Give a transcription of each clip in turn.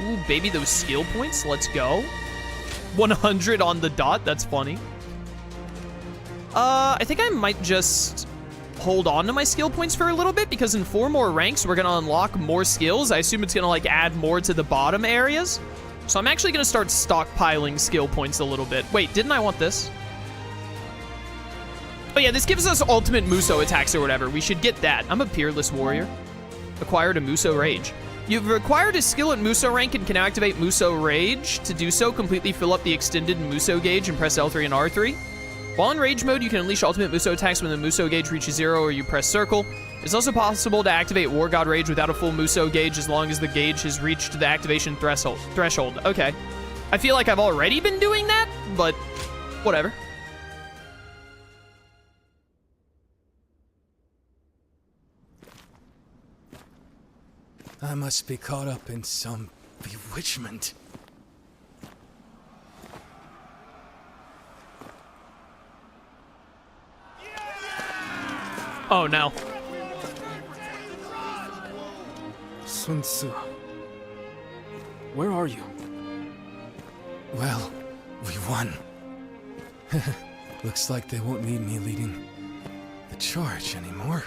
Ooh, baby, those skill points. Let's go. 100 on the dot. That's funny. I think I might just hold on to my skill points for a little bit, because in 4 more ranks, we're going to unlock more skills. I assume it's going to, like, add more to the bottom areas. So I'm actually going to start stockpiling skill points a little bit. Wait, didn't I want this? Oh, yeah, this gives us ultimate Muso attacks or whatever. We should get that. I'm a peerless warrior. Acquired a Muso Rage. You've acquired a skill at Muso rank and can activate Muso Rage. To do so, completely fill up the extended Muso gauge and press L3 and R3. While in Rage mode, you can unleash ultimate Muso attacks when the Muso gauge reaches 0 or you press circle. It's also possible to activate War God Rage without a full Muso gauge as long as the gauge has reached the activation threshold. Okay. I feel like I've already been doing that, but whatever. I must be caught up in some bewitchment. Oh, no. Sun Tzu. Where are you? Well, we won. Looks like they won't need me leading the charge anymore.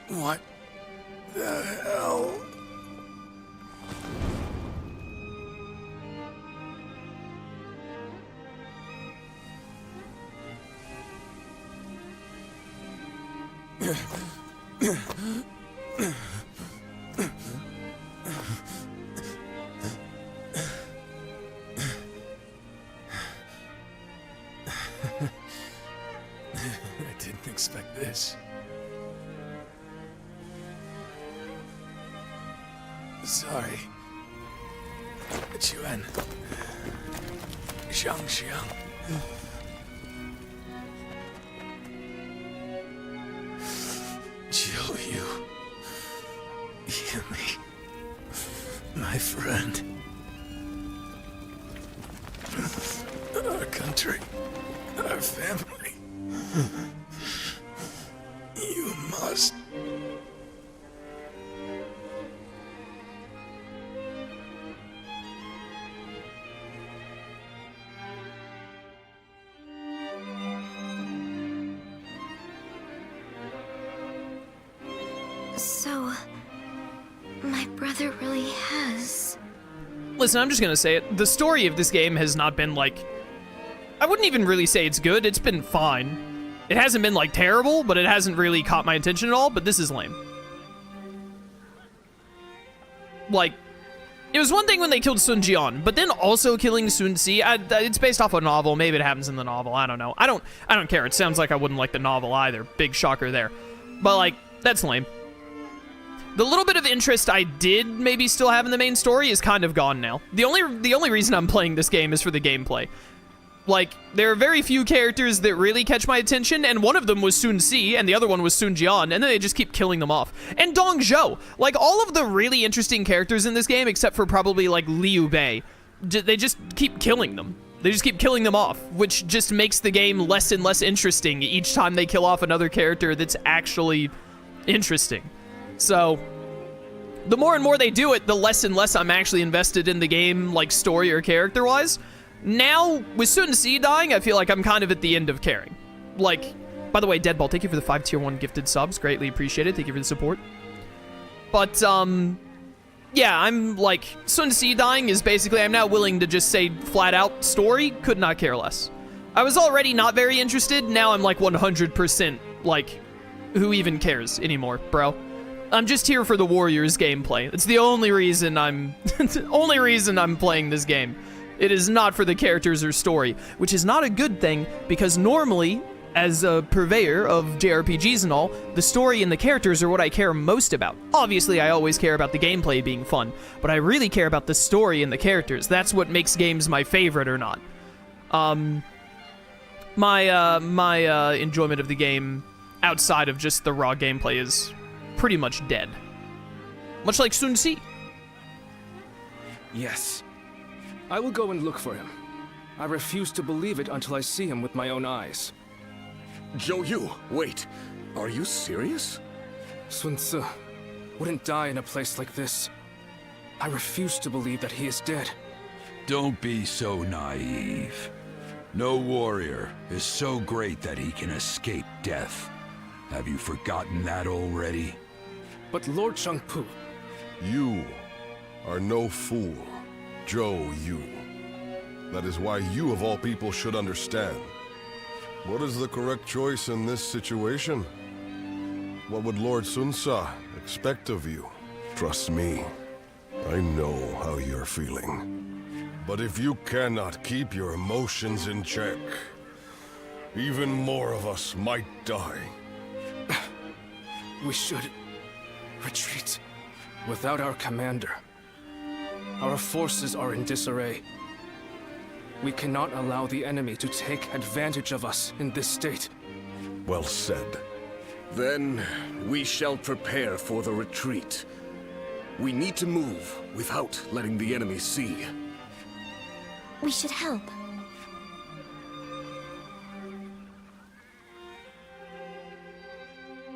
What the hell? I didn't expect this. Sorry. Chuan. Xiang. Jiu Yu. Yumi. My friend. Our country. Our family. You must. So, my brother really has. Listen, I'm just gonna say it. The story of this game has not been, like... I wouldn't even really say it's good. It's been fine. It hasn't been, like, terrible, but it hasn't really caught my attention at all, but this is lame. Like, it was one thing when they killed Sun Jian, but then also killing Sun Si, it's based off a novel. Maybe it happens in the novel. I don't know. I don't care. It sounds like I wouldn't like the novel either. Big shocker there. But, like, that's lame. The little bit of interest I did maybe still have in the main story is kind of gone now. The only reason I'm playing this game is for the gameplay. Like, there are very few characters that really catch my attention, and one of them was Sun Si, and the other one was Sun Jian, and then they just keep killing them off. And Dong Zhou. Like, all of the really interesting characters in this game, except for probably, like, Liu Bei, they just keep killing them. They just keep killing them off, which just makes the game less and less interesting each time they kill off another character that's actually interesting. So, the more and more they do it, the less and less I'm actually invested in the game, like, story or character-wise. Now, with Sun Si dying, I feel like I'm kind of at the end of caring. Like, by the way, Deadball, thank you for the 5 tier 1 gifted subs. Greatly appreciated. Thank you for the support. But, yeah, I'm, like, Sun Si dying is basically, I'm now willing to just say flat-out story, could not care less. I was already not very interested, now I'm, like, 100%, like, who even cares anymore, bro? I'm just here for the Warriors gameplay. It's the only reason I'm playing this game. It is not for the characters or story, which is not a good thing, because normally, as a purveyor of JRPGs and all, the story and the characters are what I care most about. Obviously, I always care about the gameplay being fun, but I really care about the story and the characters. That's what makes games my favorite or not. My enjoyment of the game outside of just the raw gameplay is pretty much dead. Much like Sun Si. Yes. I will go and look for him. I refuse to believe it until I see him with my own eyes. Zhou, wait. Are you serious? Sun Ce wouldn't die in a place like this. I refuse to believe that he is dead. Don't be so naive. No warrior is so great that he can escape death. Have you forgotten that already? But Lord Changpu... You are no fool, Zhou Yu. That is why you of all people should understand. What is the correct choice in this situation? What would Lord Sun Ce expect of you? Trust me, I know how you're feeling. But if you cannot keep your emotions in check, even more of us might die. We should retreat without our commander. Our forces are in disarray. We cannot allow the enemy to take advantage of us in this state. Well said. Then we shall prepare for the retreat. We need to move without letting the enemy see. We should help.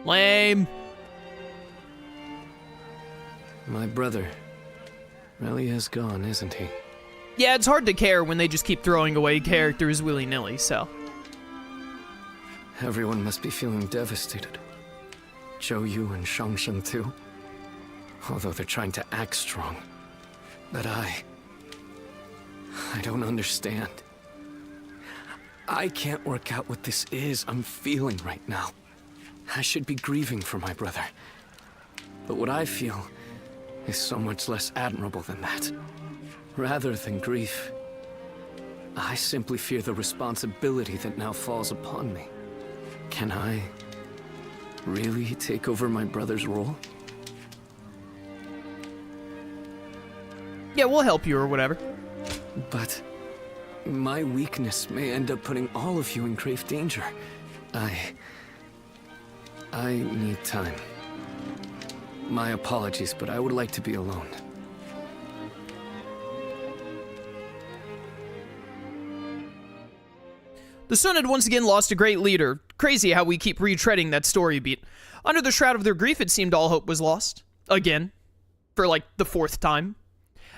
Lame. My brother really is gone, isn't he? Yeah, it's hard to care when they just keep throwing away characters willy-nilly, so. Everyone must be feeling devastated. Zhou Yu and Shangsheng too. Although they're trying to act strong. But I don't understand. I can't work out what this is I'm feeling right now. I should be grieving for my brother. But what I feel is so much less admirable than that. Rather than grief, I simply fear the responsibility that now falls upon me. Can I really take over my brother's role? Yeah, we'll help you or whatever. But my weakness may end up putting all of you in grave danger. I need time. My apologies, but I would like to be alone. The Sun had once again lost a great leader. Crazy how we keep retreading that story beat. Under the shroud of their grief, it seemed all hope was lost. Again. For like the 4th time.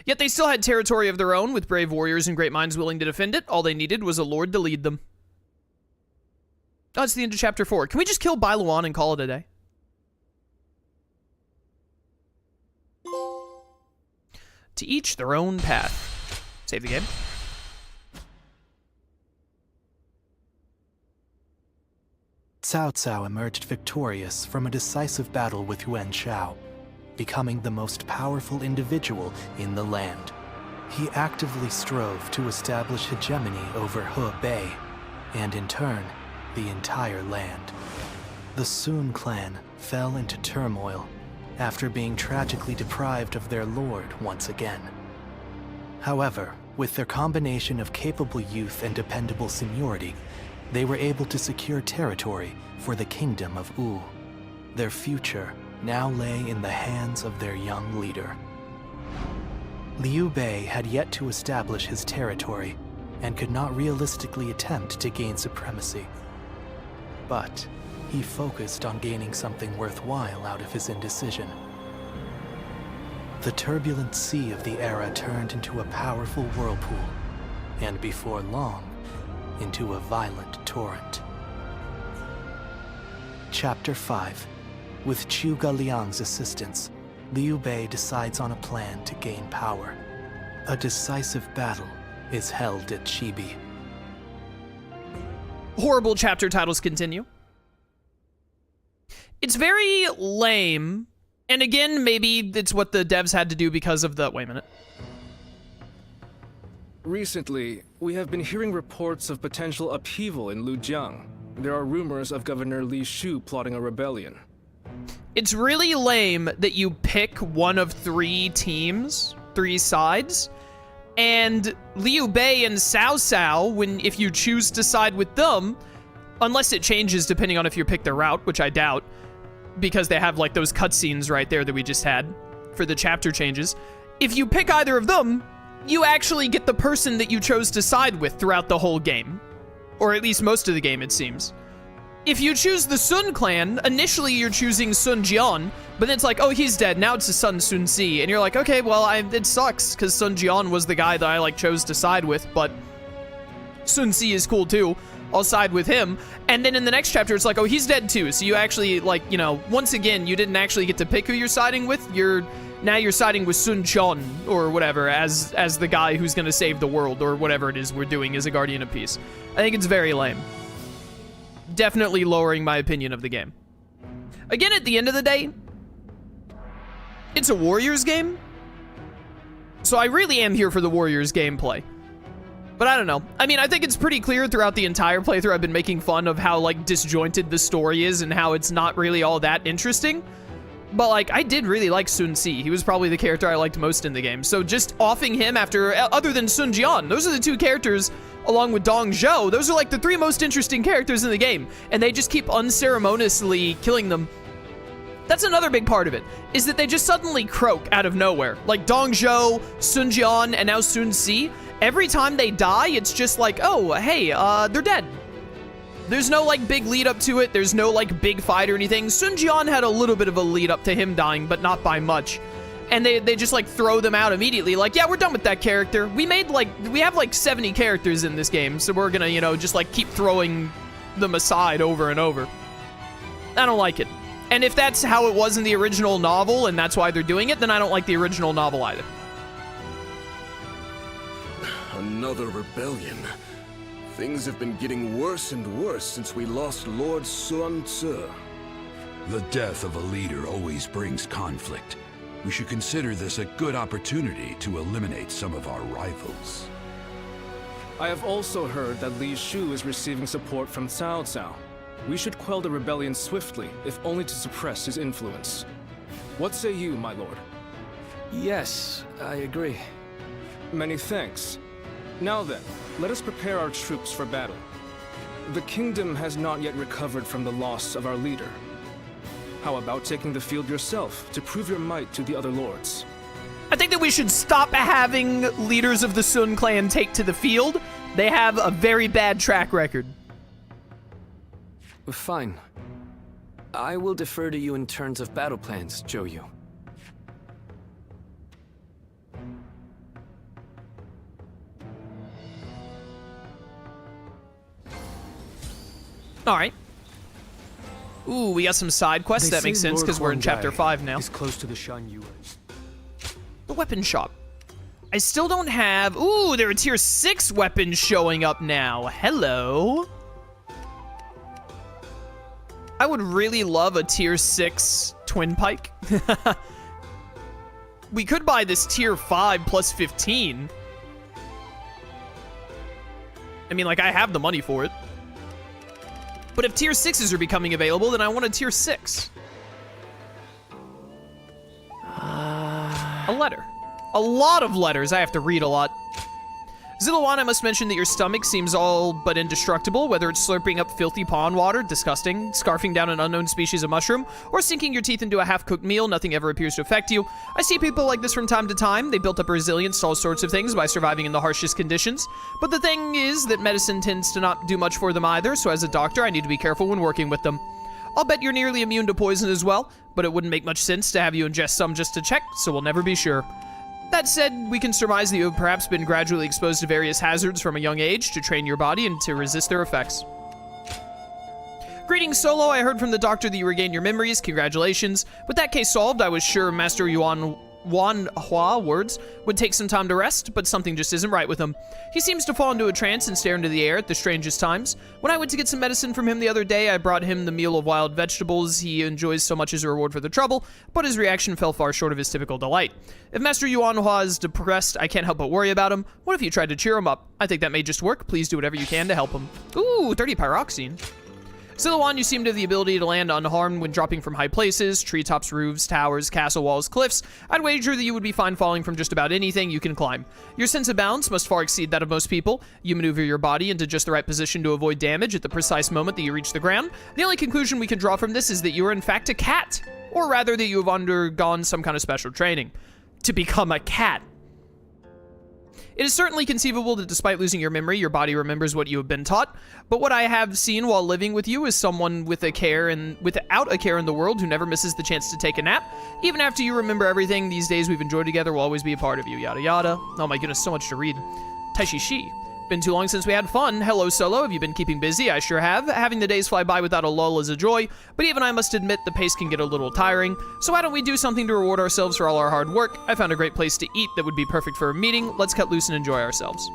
Yet they still had territory of their own, with brave warriors and great minds willing to defend it. All they needed was a lord to lead them. Oh, it's the end of chapter 4. Can we just kill Bailuan and call it a day? To each their own path. Save the game. Cao Cao emerged victorious from a decisive battle with Yuan Shao, becoming the most powerful individual in the land. He actively strove to establish hegemony over Hebei, and in turn, the entire land. The Sun clan fell into turmoil after being tragically deprived of their lord once again. However, with their combination of capable youth and dependable seniority, they were able to secure territory for the kingdom of Wu. Their future now lay in the hands of their young leader. Liu Bei had yet to establish his territory and could not realistically attempt to gain supremacy. But he focused on gaining something worthwhile out of his indecision. The turbulent sea of the era turned into a powerful whirlpool, and before long, into a violent torrent. Chapter 5. With Zhuge Liang's assistance, Liu Bei decides on a plan to gain power. A decisive battle is held at Chibi. Horrible chapter titles continue. It's very lame. And again, maybe it's what the devs had to do because of the... Wait a minute. Recently, we have been hearing reports of potential upheaval in Lujiang. There are rumors of Governor Li Shu plotting a rebellion. It's really lame that you pick one of 3 teams, 3 sides, and Liu Bei and Cao Cao, if you choose to side with them, unless it changes depending on if you pick their route, which I doubt, because they have like those cutscenes right there that we just had for the chapter changes. if you pick either of them, you actually get the person that you chose to side with throughout the whole game. Or at least most of the game, it seems. If you choose the Sun clan, initially you're choosing Sun Jian, but then it's like, oh, he's dead, now it's his son Sun Si, and you're like, okay, well, it sucks, because Sun Jian was the guy that I, like, chose to side with, but Sun Si is cool, too. I'll side with him. And then in the next chapter, it's like, oh, he's dead, too, so you actually, like, you know, once again, you didn't actually get to pick who you're siding with, now you're siding with Sun Quan, or whatever, as the guy who's gonna save the world, or whatever it is we're doing as a Guardian of Peace. I think it's very lame. Definitely lowering my opinion of the game. Again, at the end of the day, it's a Warriors game, so I really am here for the Warriors gameplay. But I don't know. I mean, I think it's pretty clear throughout the entire playthrough I've been making fun of how, like, disjointed the story is and how it's not really all that interesting. But, like, I did really like Sun Si. He was probably the character I liked most in the game. So just offing him after, other than Sun Jian, those are the two characters, along with Dong Zhou, those are, like, the three most interesting characters in the game. And they just keep unceremoniously killing them. That's another big part of it, is that they just suddenly croak out of nowhere. Like, Dong Zhou, Sun Jian, and now Sun Si. Every time they die, it's just like, oh, hey, they're dead. There's no, like, big lead up to it. There's no, like, big fight or anything. Sun Jian had a little bit of a lead up to him dying, but not by much. And they just, like, throw them out immediately. Like, yeah, we're done with that character. We have, like, 70 characters in this game, so we're gonna, you know, just, like, keep throwing them aside over and over. I don't like it. And if that's how it was in the original novel, and that's why they're doing it, then I don't like the original novel either. Another rebellion. Things have been getting worse and worse since we lost Lord Sun Tzu. The death of a leader always brings conflict. We should consider this a good opportunity to eliminate some of our rivals. I have also heard that Li Shu is receiving support from Cao Cao. We should quell the rebellion swiftly, if only to suppress his influence. What say you, my lord? Yes, I agree. Many thanks. Now then, let us prepare our troops for battle. The kingdom has not yet recovered from the loss of our leader. How about taking the field yourself to prove your might to the other lords? I think that we should stop having leaders of the Sun clan take to the field. They have a very bad track record. Fine. I will defer to you in terms of battle plans, Zhou. All right. Ooh, we got some side quests. That makes sense because we're in chapter 5 now. Is close to the Shan Yuan. The weapon shop. I still don't have... Ooh, there are tier 6 weapons showing up now. Hello. I would really love a tier 6 twin pike. We could buy this tier 5 plus 15. I mean, like, I have the money for it. But if tier 6s are becoming available, then I want a tier 6. A letter. A lot of letters. I have to read a lot. Zilawan, I must mention that your stomach seems all but indestructible, whether it's slurping up filthy pond water, disgusting, scarfing down an unknown species of mushroom, or sinking your teeth into a half-cooked meal, nothing ever appears to affect you. I see people like this from time to time. They built up resilience to all sorts of things by surviving in the harshest conditions. But the thing is that medicine tends to not do much for them either, so as a doctor, I need to be careful when working with them. I'll bet you're nearly immune to poison as well, but it wouldn't make much sense to have you ingest some just to check, so we'll never be sure. That said, we can surmise that you have perhaps been gradually exposed to various hazards from a young age to train your body and to resist their effects. Greetings, Solo. I heard from the doctor that you regained your memories. Congratulations. With that case solved, I was sure Master Wan Hua words would take some time to rest, but something just isn't right with him. He seems to fall into a trance and stare into the air at the strangest times. When I went to get some medicine from him the other day, I brought him the meal of wild vegetables he enjoys so much as a reward for the trouble, but his reaction fell far short of his typical delight. If Master Yuan Hua is depressed, I can't help but worry about him. What if you tried to cheer him up? I think that may just work. Please do whatever you can to help him. Ooh, 30 pyroxene. Silawan, you seem to have the ability to land unharmed when dropping from high places, treetops, roofs, towers, castle walls, cliffs. I'd wager that you would be fine falling from just about anything you can climb. Your sense of balance must far exceed that of most people. You maneuver your body into just the right position to avoid damage at the precise moment that you reach the ground. The only conclusion we can draw from this is that you are in fact a cat, or rather that you have undergone some kind of special training. to become a cat. It is certainly conceivable that despite losing your memory, your body remembers what you have been taught, but what I have seen while living with you is someone with a care and without a care in the world who never misses the chance to take a nap. Even after you remember everything, these days we've enjoyed together will always be a part of you, yada yada. Oh my goodness, so much to read. Taishi Shi. Been too long since we had fun. Hello, Solo. Have you been keeping busy? I sure have. Having the days fly by without a lull is a joy, but even I must admit the pace can get a little tiring. So why don't we do something to reward ourselves for all our hard work? I found a great place to eat that would be perfect for a meeting. Let's cut loose and enjoy ourselves.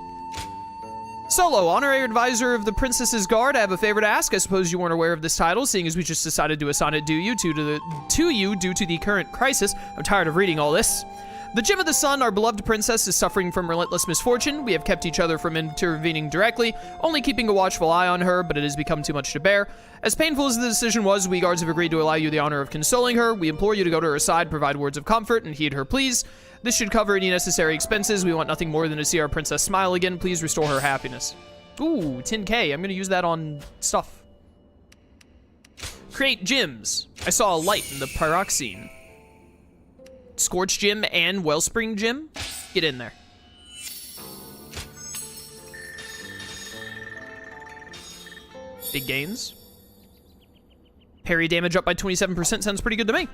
Solo, honorary advisor of the Princess's Guard, I have a favor to ask. I suppose you weren't aware of this title, seeing as we just decided to assign it to you due to the current crisis. I'm tired of reading all this. The Gem of the Sun, our beloved princess, is suffering from relentless misfortune. We have kept each other from intervening directly, only keeping a watchful eye on her, but it has become too much to bear. As painful as the decision was, we guards have agreed to allow you the honor of consoling her. We implore you to go to her side, provide words of comfort, and heed her pleas. This should cover any necessary expenses. We want nothing more than to see our princess smile again. Please restore her happiness. Ooh, 10K. I'm going to use that on stuff. Create gyms. I saw a light in the pyroxene. Scorch Gym and Wellspring Gym. Get in there. Big gains. Parry damage up by 27% sounds pretty good to me.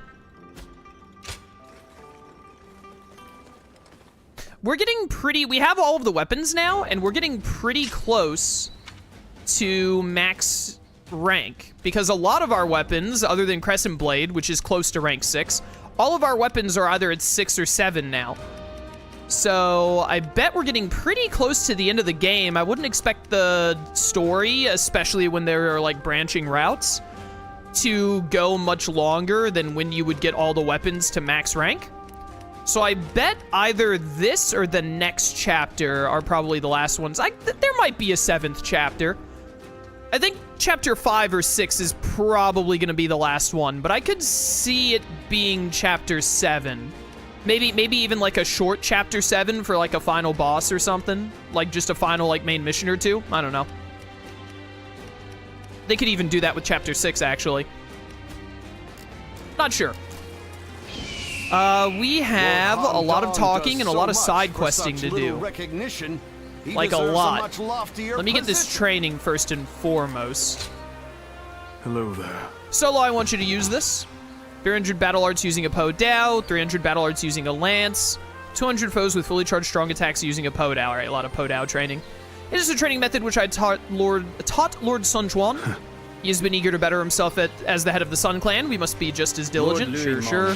We're getting pretty... We have all of the weapons now, and we're getting pretty close to max rank. Because a lot of our weapons, other than Crescent Blade, which is close to rank 6... all of our weapons are either at 6 or 7 now. So I bet we're getting pretty close to the end of the game. I wouldn't expect the story, especially when there are like branching routes, to go much longer than when you would get all the weapons to max rank. So I bet either this or the next chapter are probably the last ones. There might be a 7th chapter. I think chapter 5 or 6 is probably going to be the last one, but I could see it being chapter 7. Maybe even like a short chapter 7 for like a final boss or something. Like just a final like main mission or 2. I don't know. They could even do that with chapter 6 actually. Not sure. We have a lot of talking and a lot of side questing to do. Like a lot. Let me get this training first and foremost. Hello there. Solo, I want you to use this. 300 battle arts using a Po Dao, 300 battle arts using a lance, 200 foes with fully charged strong attacks using a Po Dao. All right, a lot of Po Dao training. It is a training method which I taught Lord Sun Quan. He has been eager to better himself as the head of the Sun Clan. We must be just as diligent. Sure.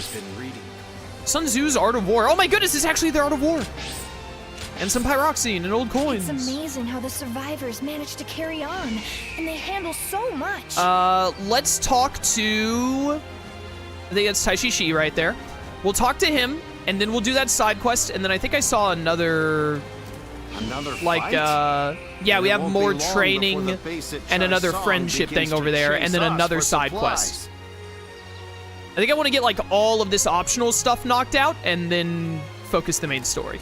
Sun Tzu's Art of War. Oh my goodness, it's actually the Art of War. And some pyroxene and old coins. It's amazing how the survivors managed to carry on, and they handle so much. Let's talk to... I think it's Taishi Shi right there. We'll talk to him, and then we'll do that side quest, and then I think I saw another like, yeah, we have more training and another friendship thing over there, and then another side quest. I think I want to get, like, all of this optional stuff knocked out, and then focus the main story.